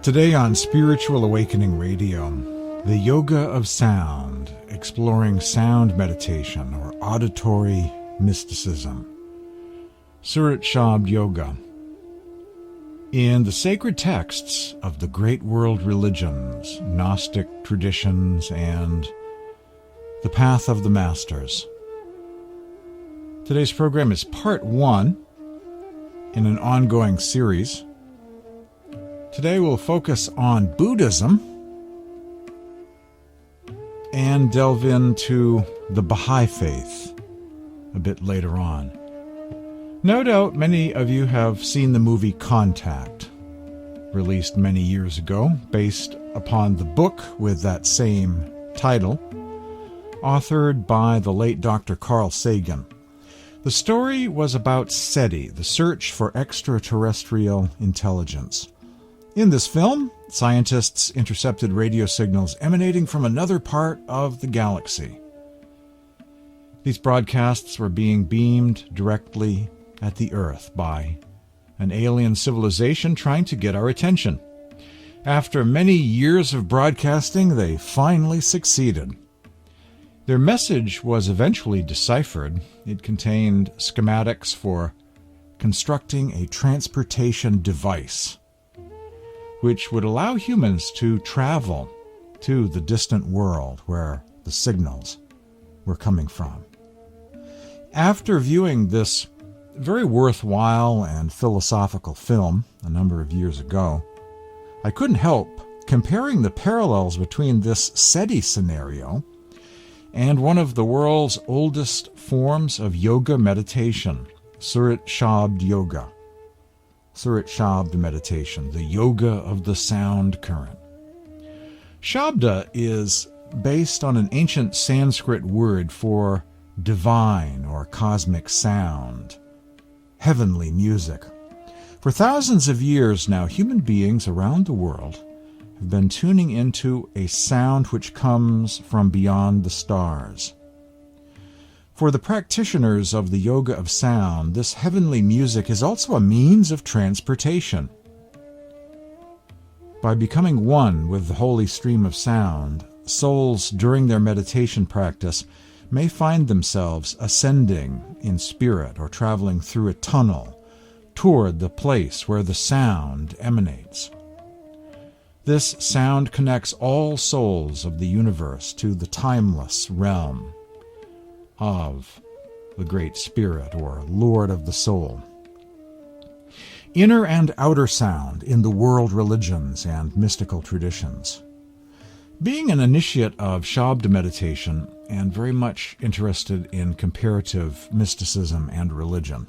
Today on Spiritual Awakening Radio, the Yoga of Sound, exploring sound meditation or auditory mysticism. Surat Shabd Yoga. In the sacred texts of the great world religions, Gnostic traditions, and the Path of the Masters. Today's program is part 1 in an ongoing series. Today we'll focus on Buddhism and delve into the Baha'i faith a bit later on. No doubt many of you have seen the movie Contact, released many years ago, based upon the book with that same title, authored by the late Dr. Carl Sagan. The story was about SETI, the search for extraterrestrial intelligence. In this film, scientists intercepted radio signals emanating from another part of the galaxy. These broadcasts were being beamed directly at the Earth by an alien civilization trying to get our attention. After many years of broadcasting, they finally succeeded. Their message was eventually deciphered. It contained schematics for constructing a transportation device which would allow humans to travel to the distant world where the signals were coming from. After viewing this very worthwhile and philosophical film a number of years ago, I couldn't help comparing the parallels between this SETI scenario and one of the world's oldest forms of yoga meditation, Surat Shabd Yoga. Surat Shabd meditation, the yoga of the sound current. Shabda is based on an ancient Sanskrit word for divine or cosmic sound, heavenly music. For thousands of years now, human beings around the world have been tuning into a sound which comes from beyond the stars. For the practitioners of the yoga of sound, this heavenly music is also a means of transportation. By becoming one with the holy stream of sound, souls during their meditation practice may find themselves ascending in spirit or traveling through a tunnel toward the place where the sound emanates. This sound connects all souls of the universe to the timeless realm of the Great Spirit, or Lord of the Soul. Inner and outer sound in the world religions and mystical traditions. Being an initiate of Shabda meditation and very much interested in comparative mysticism and religion,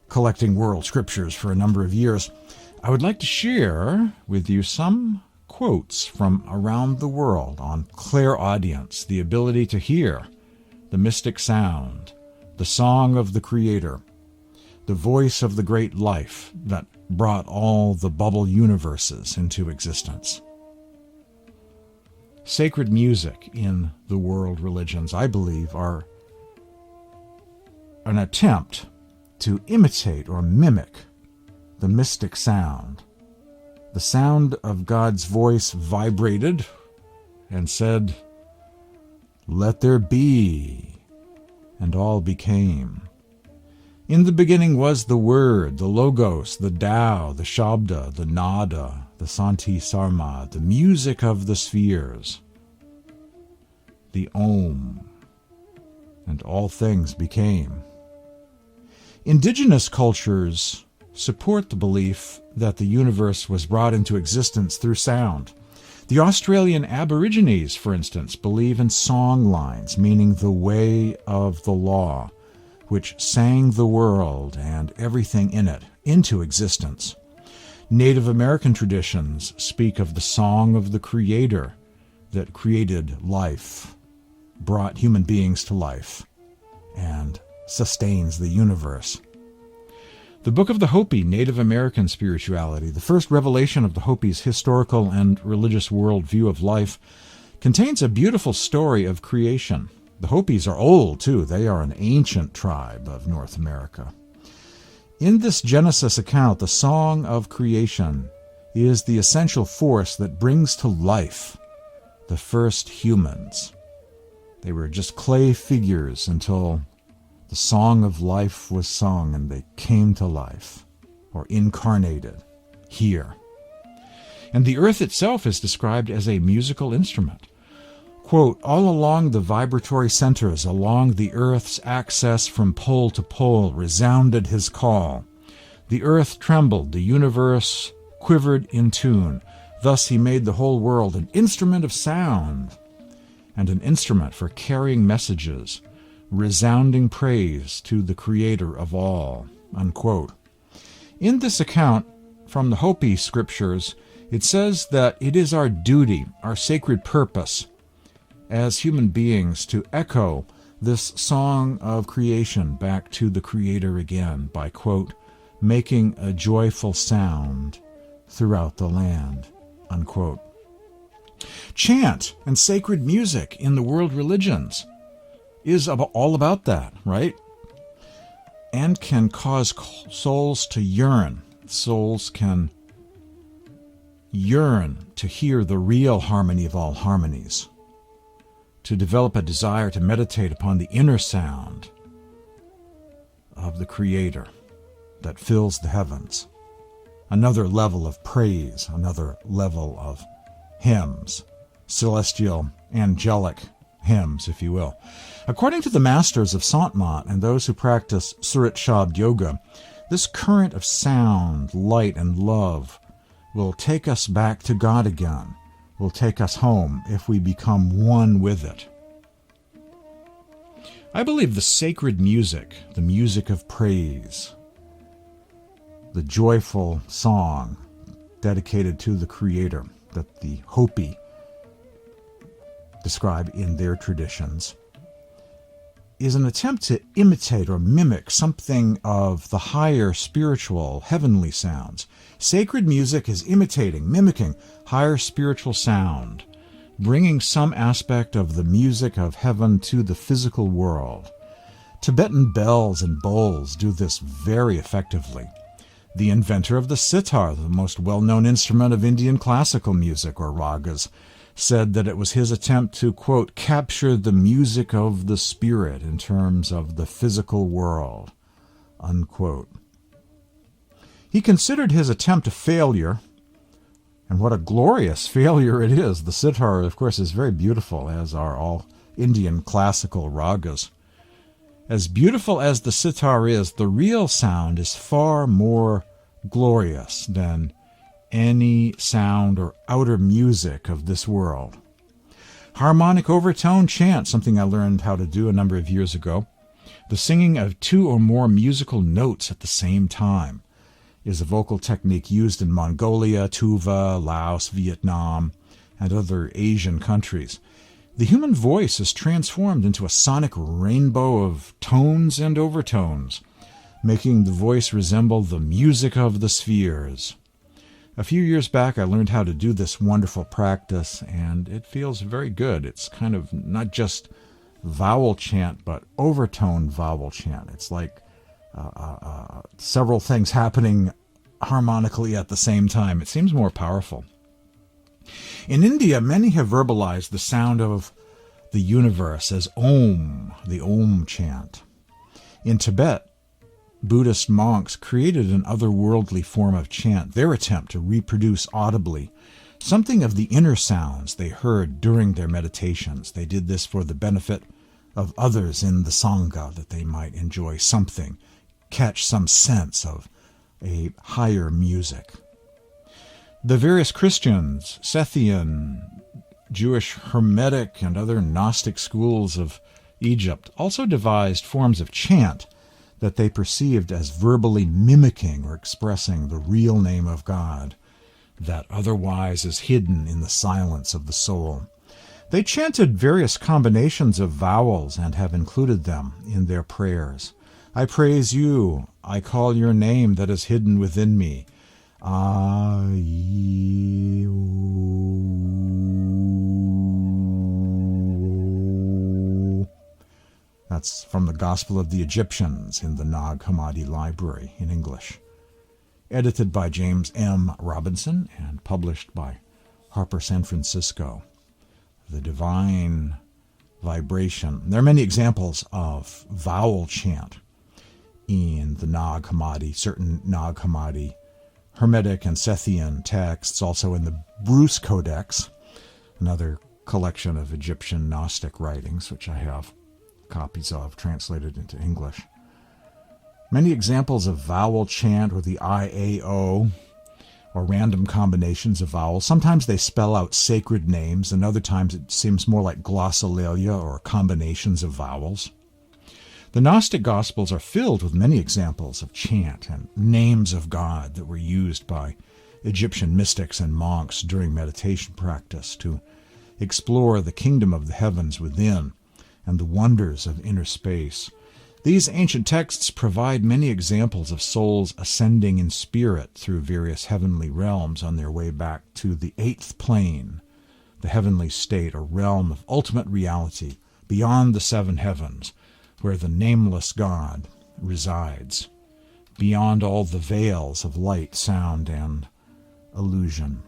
collecting world scriptures for a number of years, I would like to share with you some quotes from around the world on clairaudience, the ability to hear the mystic sound, the song of the Creator, the voice of the great life that brought all the bubble universes into existence. Sacred music in the world religions, I believe, are an attempt to imitate or mimic the mystic sound. The sound of God's voice vibrated and said, "Let there be," and all became. In the beginning was the Word, the Logos, the Tao, the Shabda, the Nada, the Santi Sarma, the music of the spheres, the Om, and all things became. Indigenous cultures support the belief that the universe was brought into existence through sound. The Australian Aborigines, for instance, believe in song lines, meaning the way of the law, which sang the world and everything in it into existence. Native American traditions speak of the song of the Creator that created life, brought human beings to life, and sustains the universe. The Book of the Hopi, Native American spirituality, the first revelation of the Hopi's historical and religious worldview of life, contains a beautiful story of creation. The Hopis are old, too. They are an ancient tribe of North America. In this Genesis account, the song of creation is the essential force that brings to life the first humans. They were just clay figures until the song of life was sung and they came to life, or incarnated here. And the earth itself is described as a musical instrument. Quote, all along the vibratory centers, along the earth's axis from pole to pole, resounded his call. The earth trembled, the universe quivered in tune. Thus he made the whole world an instrument of sound and an instrument for carrying messages, resounding praise to the Creator of all. Unquote. In this account from the Hopi scriptures, it says that it is our duty, our sacred purpose, as human beings to echo this song of creation back to the Creator again by, quote, making a joyful sound throughout the land, unquote. Chant and sacred music in the world religions is all about that, right? And can cause souls to yearn. Souls can yearn to hear the real harmony of all harmonies, to develop a desire to meditate upon the inner sound of the Creator that fills the heavens. Another level of praise, another level of hymns, celestial, angelic hymns, if you will. According to the masters of Sant and those who practice Surat Shabd Yoga, this current of sound, light, and love will take us back to God again, will take us home if we become one with it. I believe the sacred music, the music of praise, the joyful song dedicated to the Creator that the Hopi describe in their traditions, is an attempt to imitate or mimic something of the higher spiritual, heavenly sounds. Sacred music is imitating, mimicking higher spiritual sound, bringing some aspect of the music of heaven to the physical world. Tibetan bells and bowls do this very effectively. The inventor of the sitar, the most well-known instrument of Indian classical music, or ragas, said that it was his attempt to, quote, capture the music of the spirit in terms of the physical world, unquote. He considered his attempt a failure, and what a glorious failure it is. The sitar, of course, is very beautiful, as are all Indian classical ragas. As beautiful as the sitar is, the real sound is far more glorious than any sound or outer music of this world. Harmonic overtone chant, something I learned how to do a number of years ago. The singing of two or more musical notes at the same time is a vocal technique used in Mongolia, Tuva, Laos, Vietnam, and other Asian countries. The human voice is transformed into a sonic rainbow of tones and overtones, making the voice resemble the music of the spheres. A few years back, I learned how to do this wonderful practice, and it feels very good. It's kind of not just vowel chant, but overtone vowel chant. It's like several things happening harmonically at the same time. It seems more powerful. In India, many have verbalized the sound of the universe as Om, the Om chant. In Tibet, Buddhist monks created an otherworldly form of chant, their attempt to reproduce audibly something of the inner sounds they heard during their meditations. They did this for the benefit of others in the Sangha, that they might enjoy something, catch some sense of a higher music. The various Christians, Sethian, Jewish Hermetic, and other Gnostic schools of Egypt also devised forms of chant that they perceived as verbally mimicking or expressing the real name of God that otherwise is hidden in the silence of the soul. They chanted various combinations of vowels and have included them in their prayers. I praise you. I call your name that is hidden within me. That's from the Gospel of the Egyptians in the Nag Hammadi Library in English. edited by James M. Robinson and published by Harper San Francisco. The Divine Vibration. There are many examples of vowel chant in the Nag Hammadi, certain Nag Hammadi Hermetic and Sethian texts, also in the Bruce Codex, another collection of Egyptian Gnostic writings, which I have copies of translated into English. Many examples of vowel chant, or the IAO, or random combinations of vowels. Sometimes they spell out sacred names, and other times it seems more like glossolalia or combinations of vowels. The Gnostic Gospels are filled with many examples of chant and names of God that were used by Egyptian mystics and monks during meditation practice to explore the kingdom of the heavens within and the wonders of inner space. These ancient texts provide many examples of souls ascending in spirit through various heavenly realms on their way back to the eighth plane, the heavenly state or realm of ultimate reality beyond the seven heavens, where the nameless God resides, beyond all the veils of light, sound, and illusion.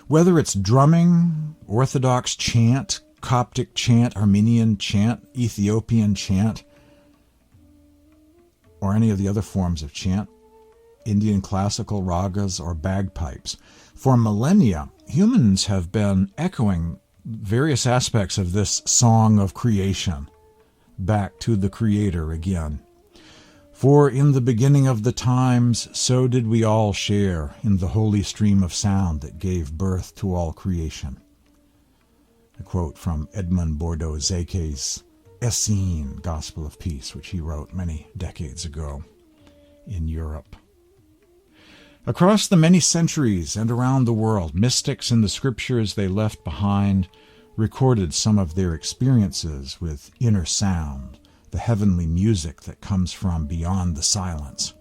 Whether it's drumming, Orthodox chant, Coptic chant, Armenian chant, Ethiopian chant, or any of the other forms of chant, Indian classical ragas, or bagpipes. For millennia, humans have been echoing various aspects of this song of creation back to the Creator again. For in the beginning of the times, so did we all share in the holy stream of sound that gave birth to all creation. A quote from Edmond Bordeaux-Zeke's Essene, Gospel of Peace, which he wrote many decades ago in Europe. Across the many centuries and around the world, mystics in the scriptures they left behind recorded some of their experiences with inner sound, the heavenly music that comes from beyond the silence.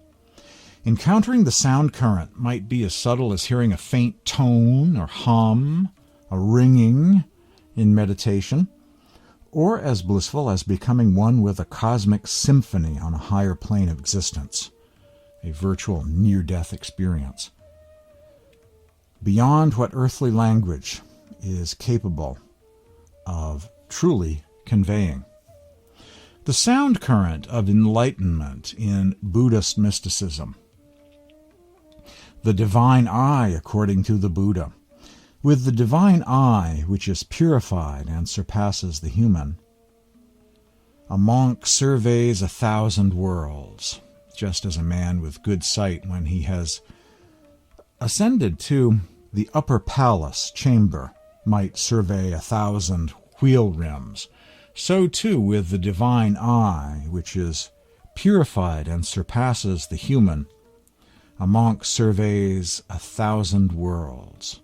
Encountering the sound current might be as subtle as hearing a faint tone or hum, a ringing in meditation, or as blissful as becoming one with a cosmic symphony on a higher plane of existence, a virtual near-death experience, beyond what earthly language is capable of truly conveying. The sound current of enlightenment in Buddhist mysticism, the divine eye according to the Buddha. With the divine eye, which is purified and surpasses the human, a monk surveys 1,000 worlds, just as a man with good sight, when he has ascended to the upper palace chamber, might survey 1,000 wheel rims. So too with the divine eye, which is purified and surpasses the human, a monk surveys 1,000 worlds.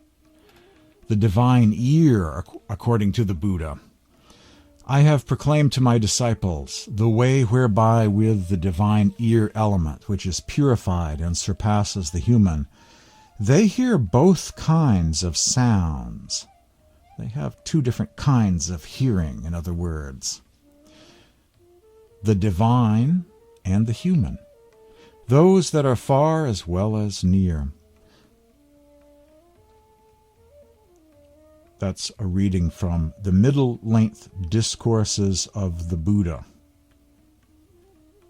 The divine ear, according to the Buddha. I have proclaimed to my disciples the way whereby with the divine ear element, which is purified and surpasses the human, they hear both kinds of sounds. They have two different kinds of hearing, in other words. The divine and the human, those that are far as well as near. That's a reading from the middle-length discourses of the Buddha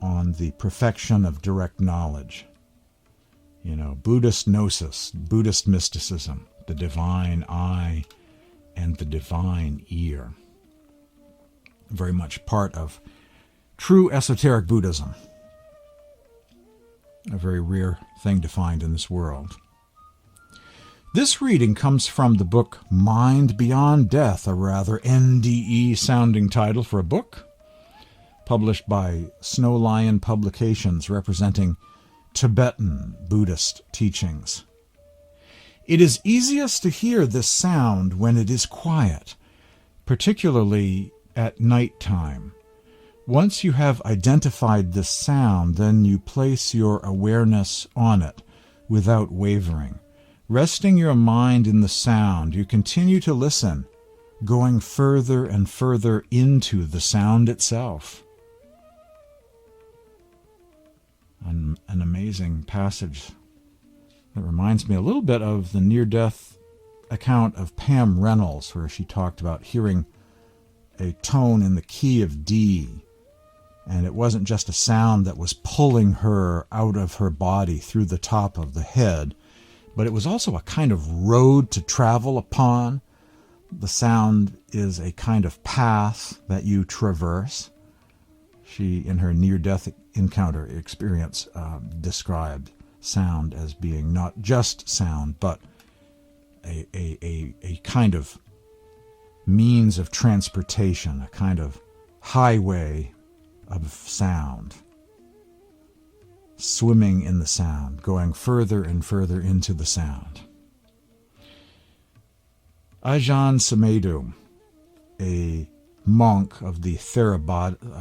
on the perfection of direct knowledge. Buddhist gnosis, Buddhist mysticism, the divine eye and the divine ear. Very much part of true esoteric Buddhism. A very rare thing to find in this world. This reading comes from the book Mind Beyond Death, a rather NDE-sounding title for a book, published by Snow Lion Publications, representing Tibetan Buddhist teachings. It is easiest to hear this sound when it is quiet, particularly at night time. Once you have identified this sound, then you place your awareness on it without wavering. Resting your mind in the sound, you continue to listen, going further and further into the sound itself. an amazing passage that reminds me a little bit of the near-death account of Pam Reynolds, where she talked about hearing a tone in the key of D, and it wasn't just a sound that was pulling her out of her body through the top of the head, but it was also a kind of road to travel upon. The sound is a kind of path that you traverse. She, in her near-death encounter experience, described sound as being not just sound, but a kind of means of transportation, a kind of highway of sound, swimming in the sound, going further and further into the sound. Ajahn Sumedho, a monk of the Theravadan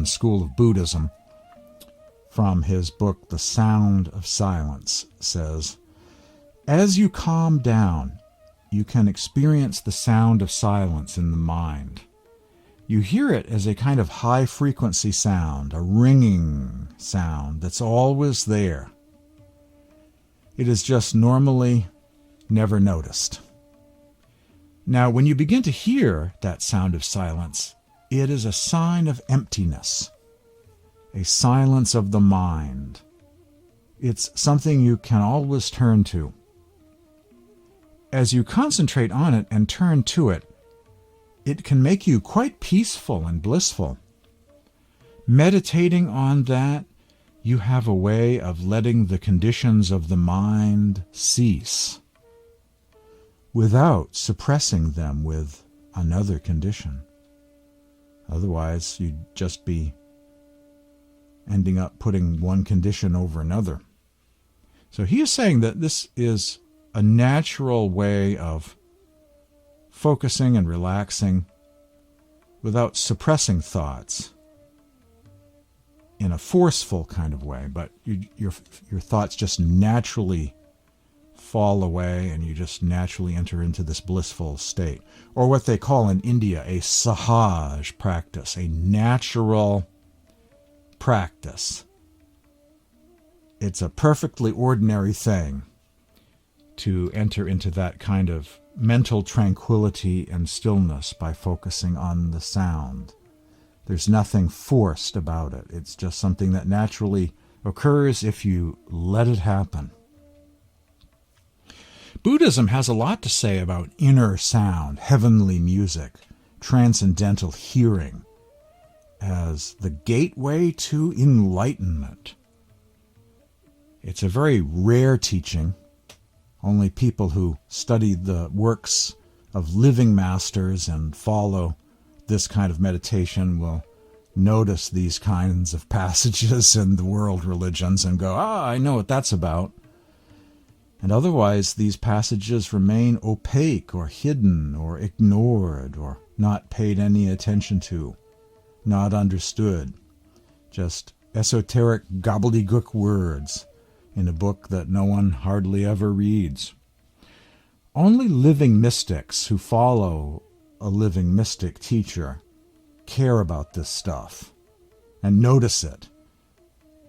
school of Buddhism, from his book The Sound of Silence, says, "As you calm down, you can experience the sound of silence in the mind. You hear it as a kind of high-frequency sound, a ringing sound that's always there. It is just normally never noticed. Now, when you begin to hear that sound of silence, it is a sign of emptiness, a silence of the mind. It's something you can always turn to. As you concentrate on it and turn to it, it can make you quite peaceful and blissful. Meditating on that, you have a way of letting the conditions of the mind cease without suppressing them with another condition. Otherwise, you'd just be ending up putting one condition over another. So he is saying that this is a natural way of focusing and relaxing without suppressing thoughts in a forceful kind of way, but your thoughts just naturally fall away and you just naturally enter into this blissful state, or what they call in India a sahaj practice, a natural practice. It's a perfectly ordinary thing to enter into that kind of mental tranquility and stillness by focusing on the sound. There's nothing forced about it. It's just something that naturally occurs if you let it happen. Buddhism has a lot to say about inner sound, heavenly music, transcendental hearing, as the gateway to enlightenment. It's a very rare teaching. Only people who study the works of living masters and follow this kind of meditation will notice these kinds of passages in the world religions and go, I know what that's about. And otherwise, these passages remain opaque or hidden or ignored or not paid any attention to, not understood. Just esoteric gobbledygook words in a book that no one hardly ever reads. Only living mystics who follow a living mystic teacher care about this stuff and notice it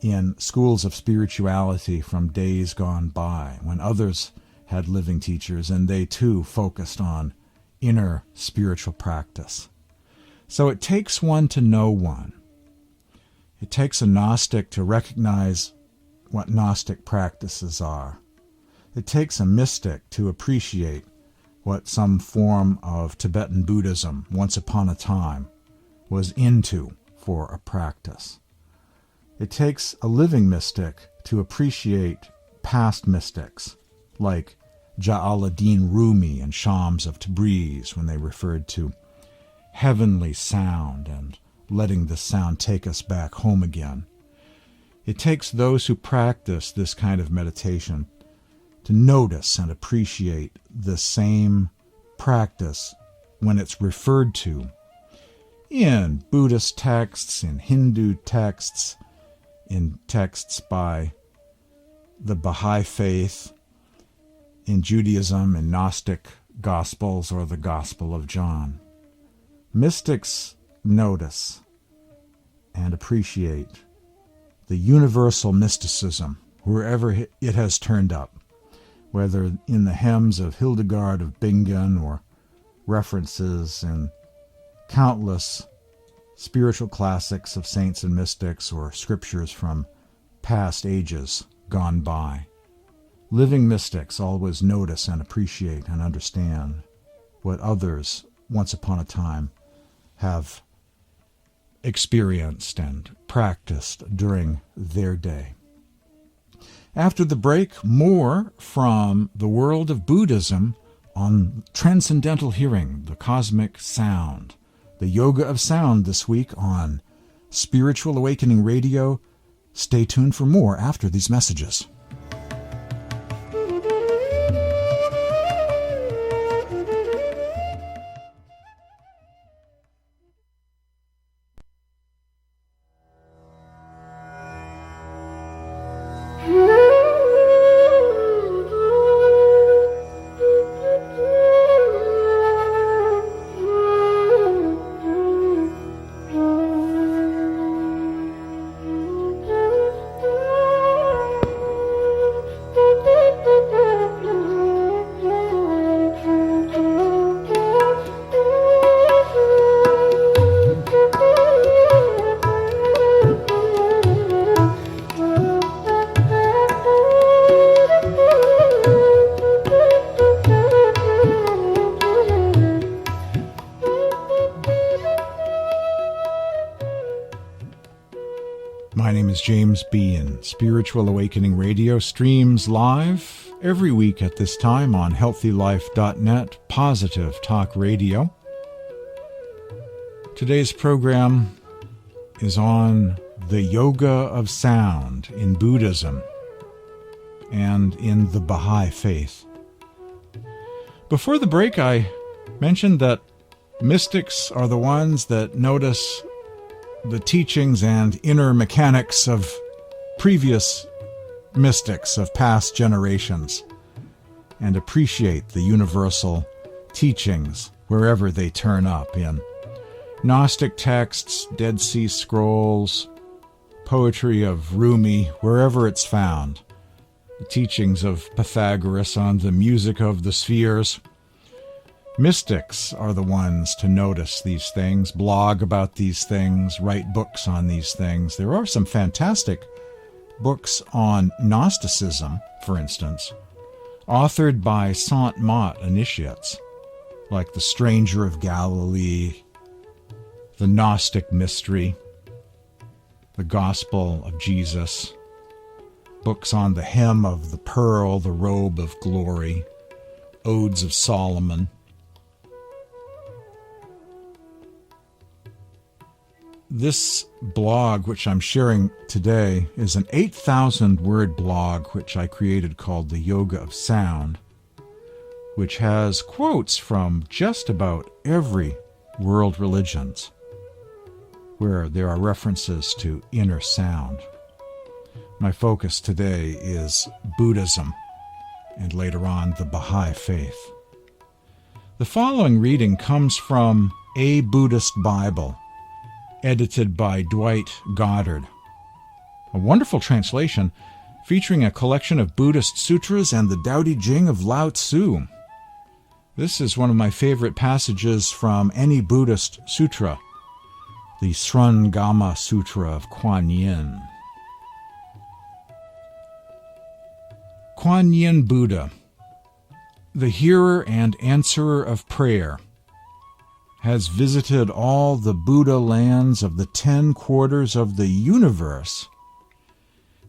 in schools of spirituality from days gone by, when others had living teachers and they too focused on inner spiritual practice. So it takes one to know one. It takes a Gnostic to recognize what Gnostic practices are. It takes a mystic to appreciate what some form of Tibetan Buddhism once upon a time was into for a practice. It takes a living mystic to appreciate past mystics like Jalaluddin Rumi and Shams of Tabriz when they referred to heavenly sound and letting the sound take us back home again. It takes those who practice this kind of meditation to notice and appreciate the same practice when it's referred to in Buddhist texts, in Hindu texts, in texts by the Baha'i faith, in Judaism, in Gnostic Gospels, or the Gospel of John. Mystics notice and appreciate the universal mysticism, wherever it has turned up, whether in the hymns of Hildegard of Bingen or references in countless spiritual classics of saints and mystics or scriptures from past ages gone by. Living mystics always notice and appreciate and understand what others, once upon a time, have experienced and practiced during their day. After the break, more from the world of Buddhism on transcendental hearing, the cosmic sound, the yoga of sound this week on Spiritual Awakening Radio. Stay tuned for more after these messages. James B. and Spiritual Awakening Radio streams live every week at this time on healthylife.net, Positive Talk Radio. Today's program is on the yoga of sound in Buddhism and in the Baha'i faith. Before the break, I mentioned that mystics are the ones that notice the teachings and inner mechanics of previous mystics of past generations and appreciate the universal teachings wherever they turn up in Gnostic texts, Dead Sea Scrolls, poetry of Rumi, wherever it's found, the teachings of Pythagoras on the music of the spheres. Mystics are the ones to notice these things, blog about these things, write books on these things. There are some fantastic books on Gnosticism, for instance, authored by Sant initiates, like The Stranger of Galilee, The Gnostic Mystery, The Gospel of Jesus, books on the Hem of the Pearl, the Robe of Glory, Odes of Solomon. This blog, which I'm sharing today, is an 8,000-word blog which I created called The Yoga of Sound, which has quotes from just about every world religions, where there are references to inner sound. My focus today is Buddhism, and later on the Baha'i faith. The following reading comes from A Buddhist Bible, edited by Dwight Goddard. A wonderful translation featuring a collection of Buddhist sutras and the Tao Te Ching of Lao Tzu. This is one of my favorite passages from any Buddhist sutra, the Shurangama Sutra of Quan Yin. Quan Yin Buddha, the hearer and answerer of prayer, has visited all the Buddha lands of the 10 quarters of the universe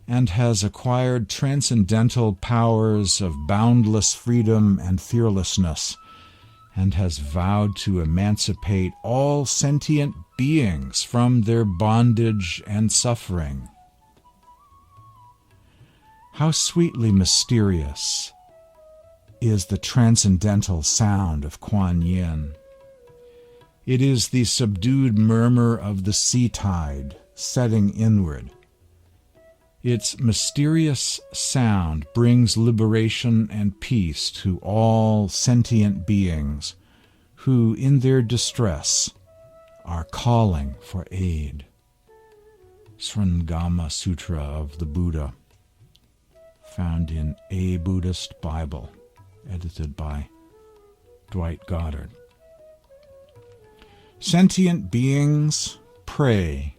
and has acquired transcendental powers of boundless freedom and fearlessness, and has vowed to emancipate all sentient beings from their bondage and suffering. How sweetly mysterious is the transcendental sound of Quan Yin. It is the subdued murmur of the sea tide setting inward. Its mysterious sound brings liberation and peace to all sentient beings who, in their distress, are calling for aid. Shurangama Sutra of the Buddha, found in A Buddhist Bible, edited by Dwight Goddard. Sentient beings pray,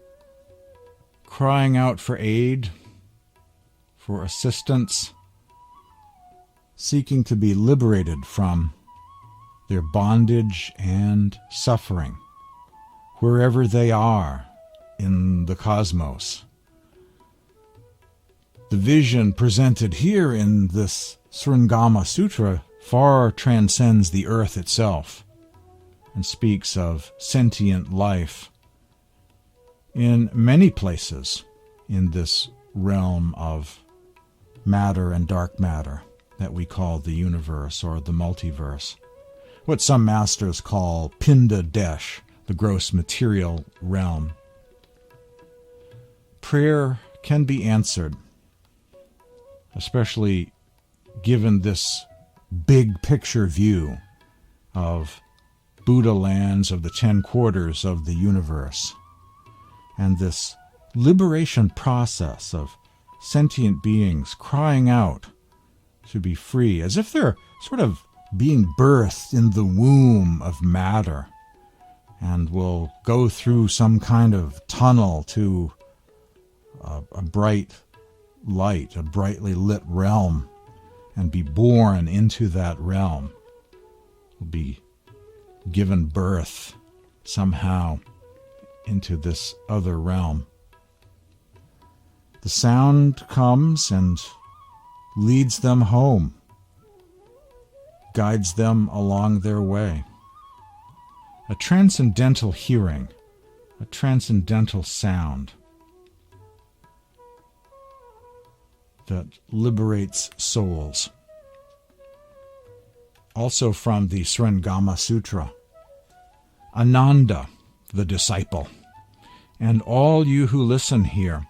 crying out for aid, for assistance, seeking to be liberated from their bondage and suffering, wherever they are in the cosmos. The vision presented here in this Shurangama Sutra far transcends the earth itself and speaks of sentient life in many places in this realm of matter and dark matter that we call the universe or the multiverse, what some masters call Pinda Desh, the gross material realm. Prayer can be answered, especially given this big picture view of Buddha lands of the 10 quarters of the universe, and this liberation process of sentient beings crying out to be free, as if they're sort of being birthed in the womb of matter, and will go through some kind of tunnel to a bright light, a brightly lit realm, and be born into that realm, will be given birth somehow into this other realm. The sound comes and leads them home, guides them along their way. A transcendental hearing, a transcendental sound that liberates souls. Also from the Shurangama Sutra, Ananda, the disciple, and all you who listen here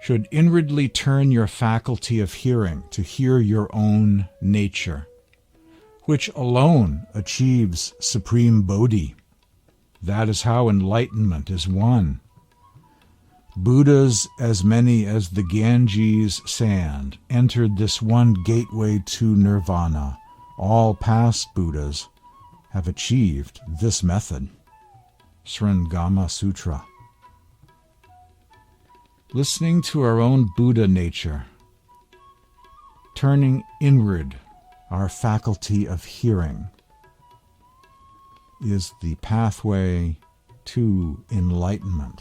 should inwardly turn your faculty of hearing to hear your own nature, which alone achieves supreme Bodhi. That is how enlightenment is won. Buddhas, as many as the Ganges sand, entered this one gateway to nirvana. All past Buddhas have achieved this method. Shurangama Sutra. Listening to our own Buddha nature, turning inward our faculty of hearing, is the pathway to enlightenment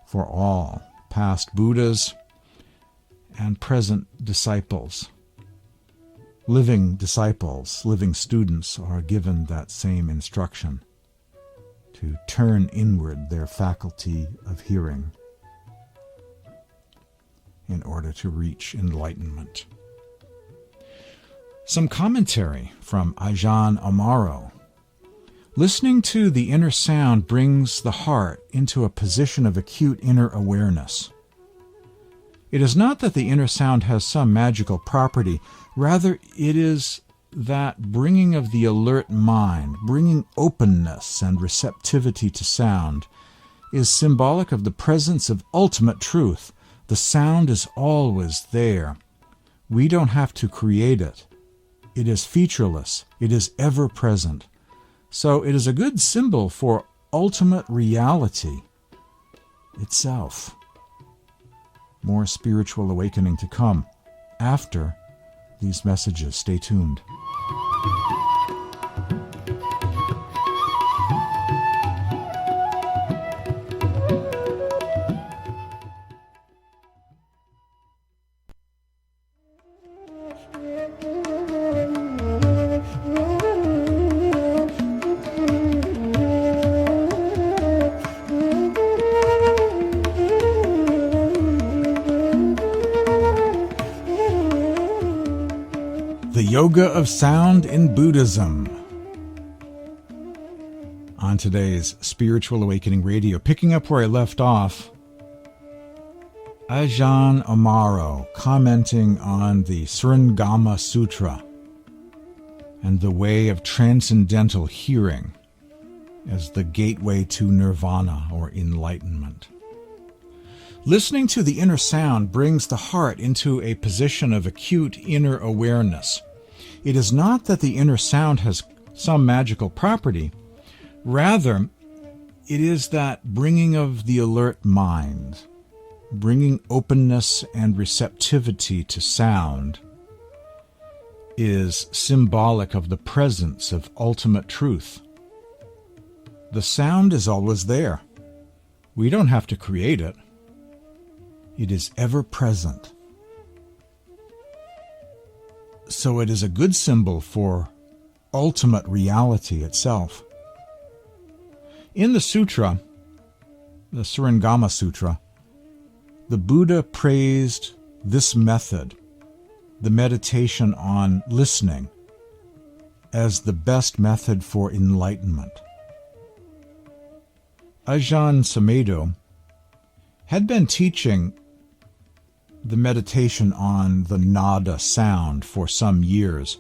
for all past Buddhas and present disciples. Living disciples, living students are given that same instruction, to turn inward their faculty of hearing in order to reach enlightenment. Some commentary from Ajahn Amaro. Listening to the inner sound brings the heart into a position of acute inner awareness. It is not that the inner sound has some magical property, rather it is that bringing of the alert mind, bringing openness and receptivity to sound, is symbolic of the presence of ultimate truth. The sound is always there. We don't have to create it. It is featureless. It is ever present. So it is a good symbol for ultimate reality itself. More spiritual awakening to come after these messages. Stay tuned. The Yoga of Sound in Buddhism. On today's Spiritual Awakening Radio, picking up where I left off, Ajahn Amaro commenting on the Shurangama Sutra and the Way of Transcendental Hearing, as the gateway to nirvana or enlightenment. Listening to the inner sound brings the heart into a position of acute inner awareness. It is not that the inner sound has some magical property. Rather, it is that bringing of the alert mind, bringing openness and receptivity to sound, is symbolic of the presence of ultimate truth. The sound is always there. We don't have to create it. It is ever present. So it is a good symbol for ultimate reality itself. In the sutra, the Shurangama Sutra, the Buddha praised this method, the meditation on listening, as the best method for enlightenment. Ajahn Sumedho had been teaching the meditation on the nada sound for some years,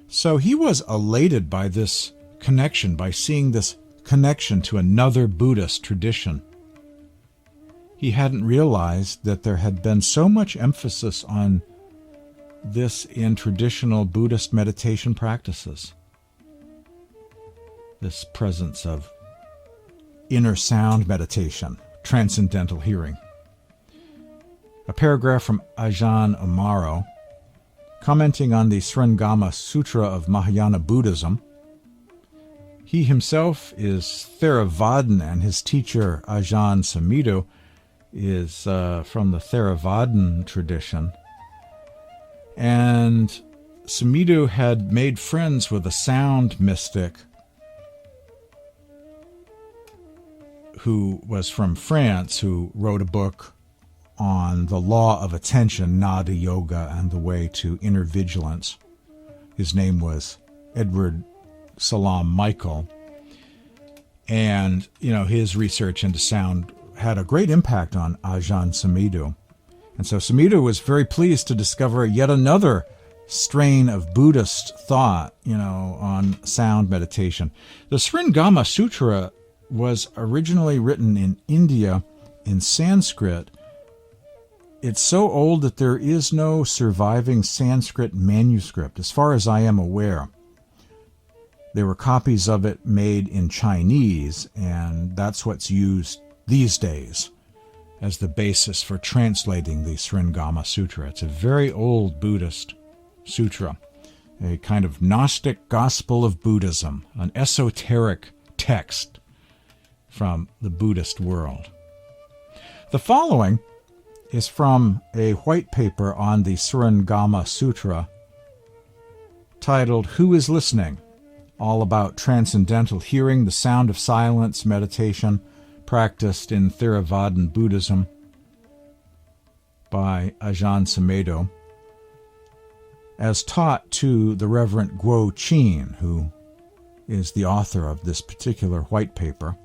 so he was elated by this connection, by seeing this connection to another Buddhist tradition. He hadn't realized that there had been so much emphasis on this in traditional Buddhist meditation practices. This presence of inner sound meditation, transcendental hearing. A paragraph from Ajahn Amaro, commenting on the Shurangama Sutra of Mahayana Buddhism. He himself is Theravadan, and his teacher, Ajahn Sumedho, is from the Theravadan tradition. And Sumedho had made friends with a sound mystic who was from France, who wrote a book on the law of attention, Nada Yoga, and the way to inner vigilance. His name was Edward Salam Michael. And, his research into sound had a great impact on Ajahn Sumedho. And so Sumedho was very pleased to discover yet another strain of Buddhist thought, on sound meditation. The Spring Gamasutra was originally written in India in Sanskrit. It's so old that there is no surviving Sanskrit manuscript, as far as I am aware. There were copies of it made in Chinese, and that's what's used these days as the basis for translating the Shurangama Sutra. It's a very old Buddhist sutra, a kind of Gnostic Gospel of Buddhism, an esoteric text from the Buddhist world. The following is from a white paper on the Shurangama Sutra titled Who is Listening? All about transcendental hearing, the sound of silence meditation practiced in Theravadan Buddhism by Ajahn Sumedho, as taught to the Reverend Quan Yin, who is the author of this particular white paper.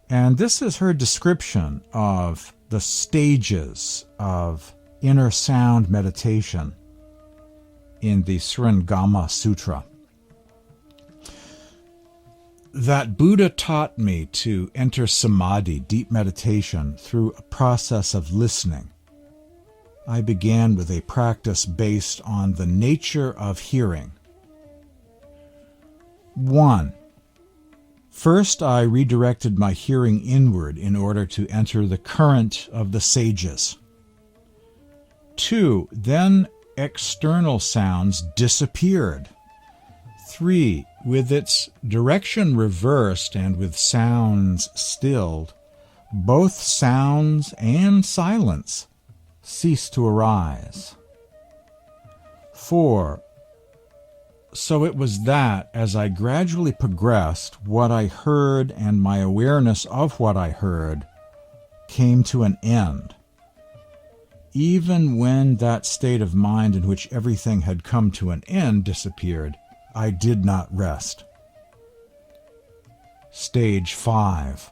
And this is her description of the stages of inner sound meditation in the Shurangama Sutra. That Buddha taught me to enter samadhi, deep meditation, through a process of listening. I began with a practice based on the nature of hearing. 1. First, I redirected my hearing inward in order to enter the current of the sages. 2. Then external sounds disappeared. 3. With its direction reversed and with sounds stilled, both sounds and silence ceased to arise. 4. So it was that, as I gradually progressed, what I heard and my awareness of what I heard came to an end. Even when that state of mind in which everything had come to an end disappeared, I did not rest. Stage 5.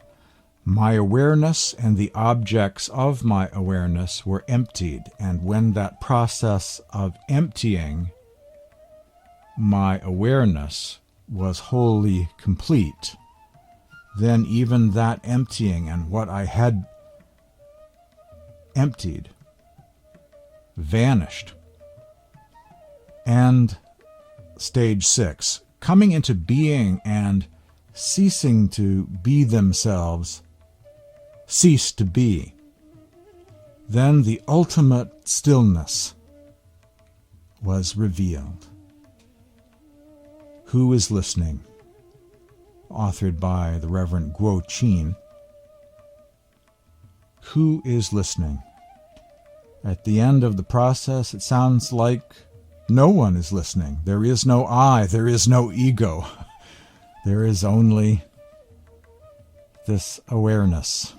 My awareness and the objects of my awareness were emptied, and when that process of emptying my awareness was wholly complete, then even that emptying and what I had emptied vanished. And stage 6, coming into being and ceasing to be themselves, cease to be. Then the ultimate stillness was revealed. Who is Listening? Authored by the Reverend Quan Yin. Who is listening? At the end of the process, it sounds like no one is listening. There is no I. There is no ego. There is only this awareness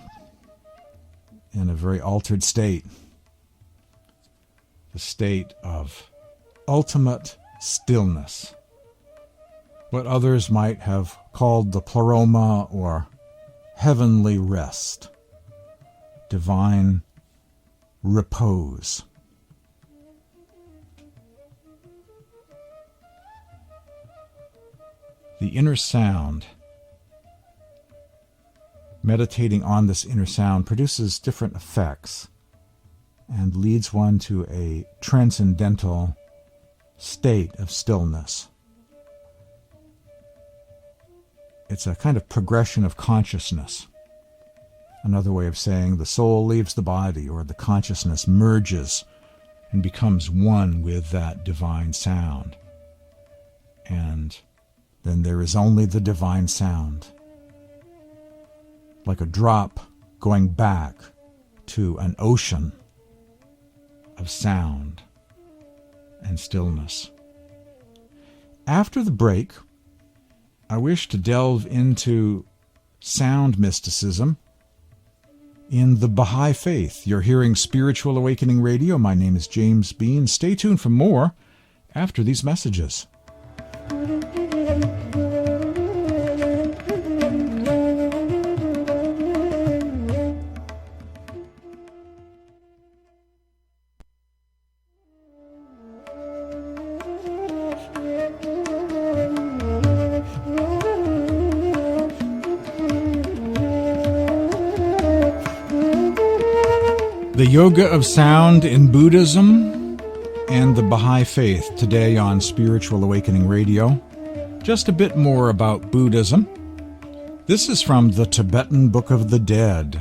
in a very altered state. The state of ultimate stillness. What others might have called the pleroma or heavenly rest. Divine repose. The inner sound, meditating on this inner sound produces different effects and leads one to a transcendental state of stillness. It's a kind of progression of consciousness. Another way of saying the soul leaves the body, or the consciousness merges and becomes one with that divine sound. And then there is only the divine sound, like a drop going back to an ocean of sound and stillness. After the break, I wish to delve into sound mysticism in the Baha'i Faith. You're hearing Spiritual Awakening Radio. My name is James Bean. Stay tuned for more after these messages. The Yoga of Sound in Buddhism and the Baha'i Faith today on Spiritual Awakening Radio. Just a bit more about Buddhism. This is from the Tibetan Book of the Dead.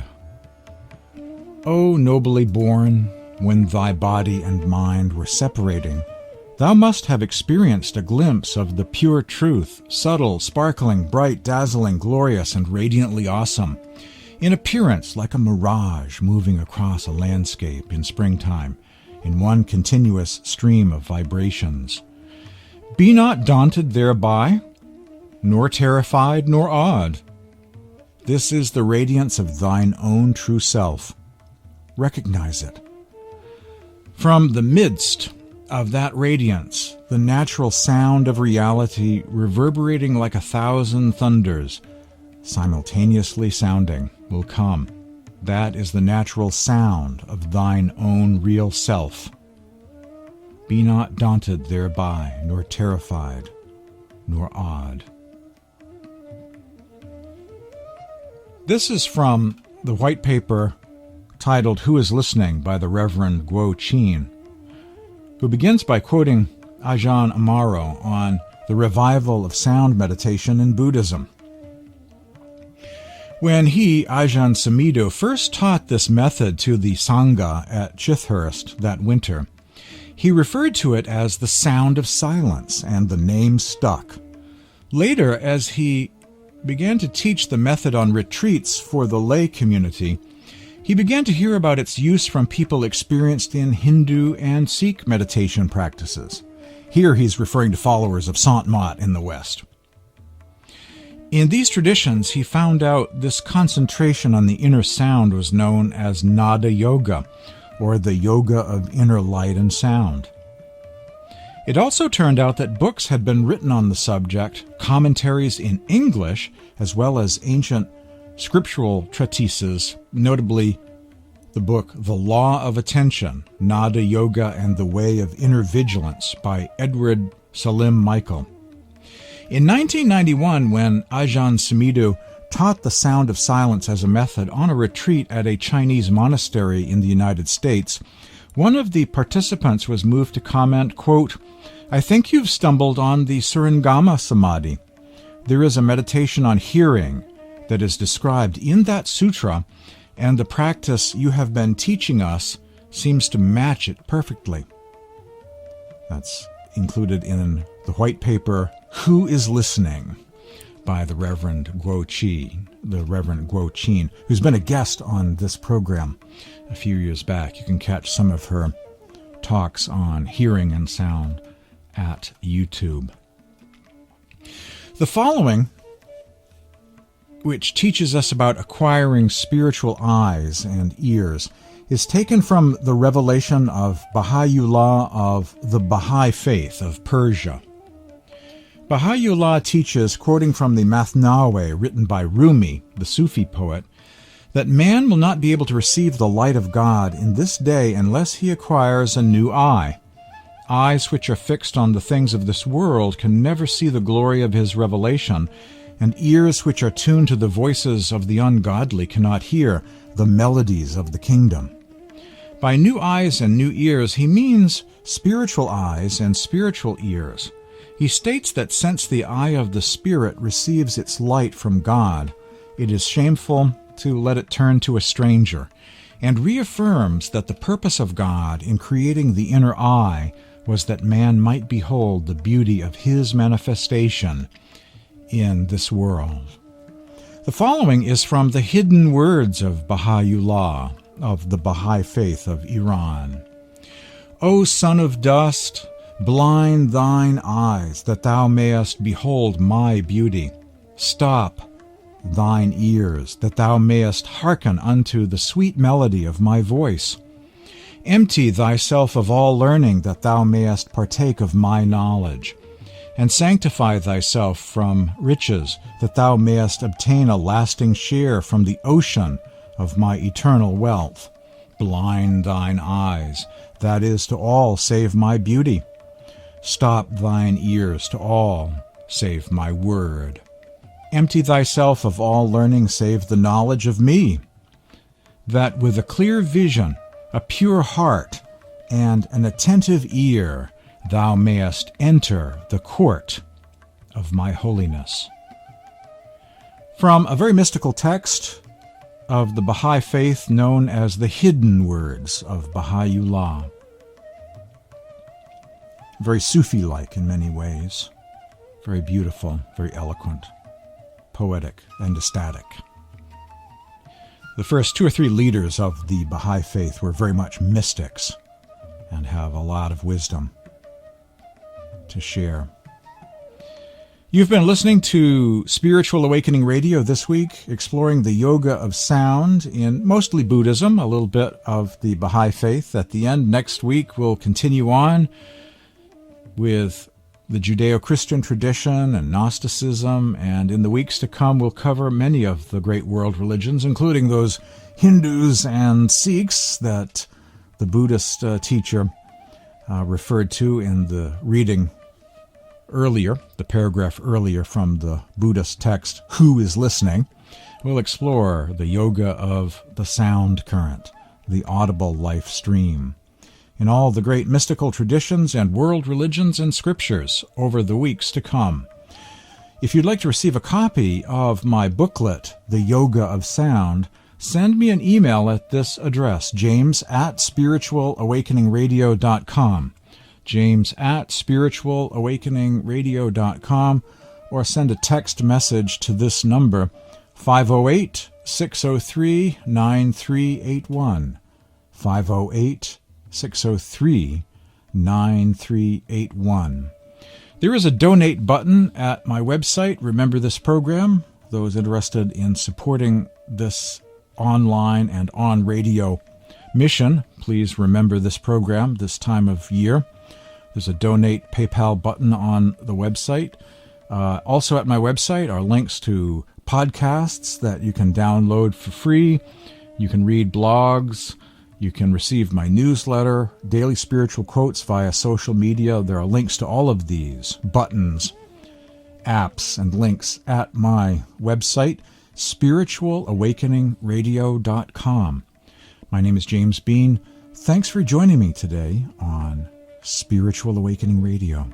O nobly born, when thy body and mind were separating, thou must have experienced a glimpse of the pure truth, subtle, sparkling, bright, dazzling, glorious, and radiantly awesome. In appearance like a mirage moving across a landscape in springtime, in one continuous stream of vibrations. Be not daunted thereby, nor terrified, nor awed. This is the radiance of thine own true self. Recognize it. From the midst of that radiance, the natural sound of reality reverberating like 1,000 thunders, simultaneously sounding, will come. That is the natural sound of thine own real self. Be not daunted thereby, nor terrified, nor awed. This is from the white paper titled Who is Listening by the Reverend Quan Yin, who begins by quoting Ajahn Amaro on the revival of sound meditation in Buddhism. When he, Ajahn Sumedho, first taught this method to the Sangha at Chithurst that winter, he referred to it as the sound of silence, and the name stuck. Later, as he began to teach the method on retreats for the lay community, he began to hear about its use from people experienced in Hindu and Sikh meditation practices. Here he's referring to followers of Sant in the West. In these traditions, he found out this concentration on the inner sound was known as Nada Yoga, or the yoga of inner light and sound. It also turned out that books had been written on the subject, commentaries in English, as well as ancient scriptural treatises, notably the book The Law of Attention, Nada Yoga and the Way of Inner Vigilance by Edward Salim Michael. In 1991, when Ajahn Sumedho taught the sound of silence as a method on a retreat at a Chinese monastery in the United States, one of the participants was moved to comment, quote, "I think you've stumbled on the Shurangama Samadhi. There is a meditation on hearing that is described in that sutra, and the practice you have been teaching us seems to match it perfectly." That's included in the white paper, Who is Listening? By the Reverend Guo Chin, who's been a guest on this program a few years back. You can catch some of her talks on hearing and sound at YouTube. The following, which teaches us about acquiring spiritual eyes and ears, is taken from the revelation of baha'u'llah of the Baha'i Faith of Persia. Baha'u'llah teaches, quoting from the Mathnawe written by Rumi, the Sufi poet, that man will not be able to receive the light of God in this day unless he acquires a new eye. Eyes which are fixed on the things of this world can never see the glory of his revelation, and ears which are tuned to the voices of the ungodly cannot hear the melodies of the kingdom. By new eyes and new ears, he means spiritual eyes and spiritual ears. He states that since the eye of the spirit receives its light from God, it is shameful to let it turn to a stranger, and reaffirms that the purpose of God in creating the inner eye was that man might behold the beauty of his manifestation in this world. The following is from the hidden words of Baha'u'llah, of the Baha'i Faith of Iran. O son of dust, blind thine eyes, that thou mayest behold my beauty. Stop thine ears, that thou mayest hearken unto the sweet melody of my voice. Empty thyself of all learning, that thou mayest partake of my knowledge. And sanctify thyself from riches, that thou mayest obtain a lasting share from the ocean of my eternal wealth. Blind thine eyes, that is to all save my beauty. Stop thine ears to all save my word. Empty thyself of all learning save the knowledge of me, that with a clear vision, a pure heart, and an attentive ear thou mayest enter the court of my holiness. From a very mystical text of the Baha'i Faith known as the Hidden Words of Baha'u'llah. Very Sufi-like in many ways, very beautiful, very eloquent, poetic, and ecstatic. The first 2 or 3 leaders of the Baha'i Faith were very much mystics and have a lot of wisdom to share. You've been listening to Spiritual Awakening Radio this week, exploring the yoga of sound in mostly Buddhism, a little bit of the Baha'i Faith. At the end, next week, we'll continue on with the Judeo-Christian tradition and Gnosticism, and in the weeks to come, we'll cover many of the great world religions, including those Hindus and Sikhs that the Buddhist teacher referred to in the reading earlier, the paragraph earlier from the Buddhist text, Who is Listening? We'll explore the yoga of the sound current, the audible life stream, in all the great mystical traditions and world religions and scriptures over the weeks to come. If you'd like to receive a copy of my booklet, The Yoga of Sound, send me an email at this address, james@spiritualawakeningradio.com. james@spiritualawakeningradio.com, or send a text message to this number, 508-603-9381, 508-603-9381. There is a donate button at my website, Remember This Program. Those interested in supporting this online and on-radio mission, please remember this program this time of year. There's a donate PayPal button on the website. Also at my website are links to podcasts that you can download for free. You can read blogs. You can receive my newsletter, daily spiritual quotes via social media. There are links to all of these buttons apps and links at my website, spiritualawakeningradio.com. My name is James Bean. Thanks for joining me today on Spiritual Awakening Radio.